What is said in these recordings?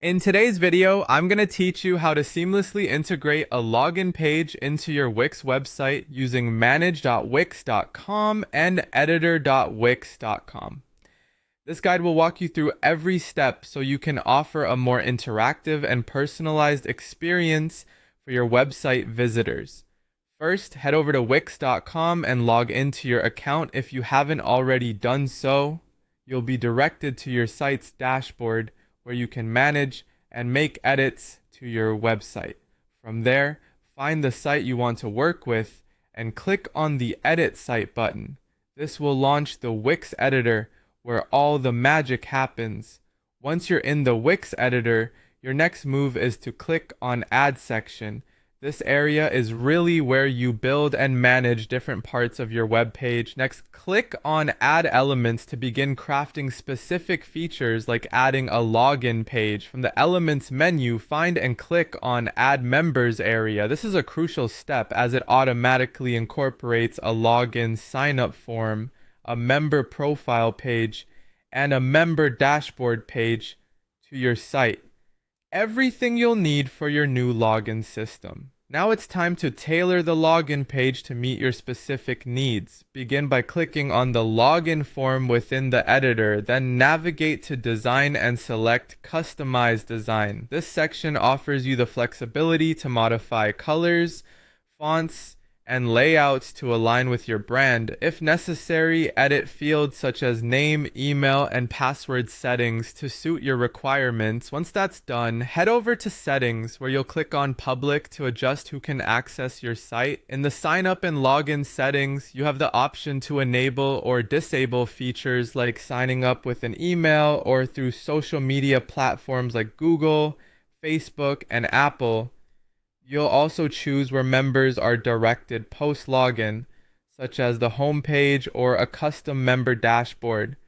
In today's video, I'm going to teach you how to seamlessly integrate a login page into your Wix website using manage.wix.com and editor.wix.com. This guide will walk you through every step so you can offer a more interactive and personalized experience for your website visitors. First, head over to wix.com and log into your account if you haven't already done so. You'll be directed to your site's dashboard where you can manage and make edits to your website. From there, find the site you want to work with and click on the Edit Site button. This will launch the Wix editor where all the magic happens. Once you're in the Wix editor, your next move is to click on Add section. This area is really where you build and manage different parts of your web page. Next, click on Add Elements to begin crafting specific features like adding a login page. From the Elements menu, find and click on Add Members area. This is a crucial step as it automatically incorporates a login sign-up form, a member profile page, and a member dashboard page to your site. Everything you'll need for your new login system. Now it's time to tailor the login page to meet your specific needs. Begin by clicking on the login form within the editor, then navigate to Design and select Customize Design. This section offers you the flexibility to modify colors, fonts, and layouts to align with your brand. If necessary, edit fields such as name, email, and password settings to suit your requirements. Once that's done, head over to Settings where you'll click on Public to adjust who can access your site. In the Sign Up and Login settings, you have the option to enable or disable features like signing up with an email or through social media platforms like Google, Facebook, and Apple. You'll also choose where members are directed post-login, such as the home page or a custom member dashboard.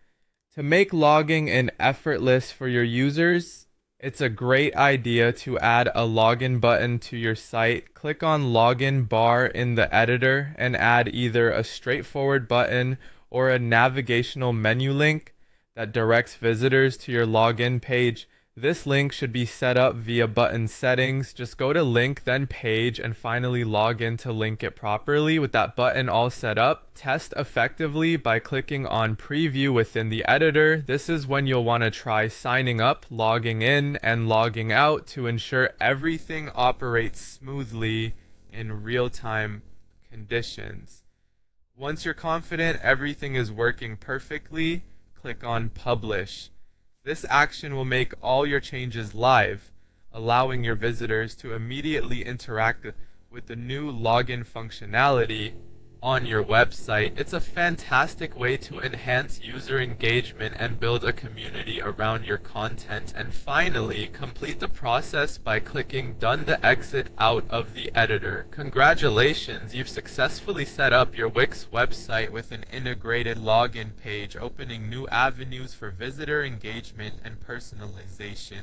To make logging in effortless for your users, it's a great idea to add a login button to your site. Click on Login bar in the editor and add either a straightforward button or a navigational menu link that directs visitors to your login page. This link should be set up via button settings. Just go to link, then page, and finally log in to link it properly. With that button all set up, test effectively by clicking on preview within the editor. This is when you'll want to try signing up, logging in, and logging out to ensure everything operates smoothly in real-time conditions. Once you're confident everything is working perfectly, click on publish. This action will make all your changes live, allowing your visitors to immediately interact with the new login functionality on your website. It's a fantastic way to enhance user engagement and build a community around your content. And finally, complete the process by clicking Done to exit out of the editor. Congratulations, you've successfully set up your Wix website with an integrated login page, opening new avenues for visitor engagement and personalization.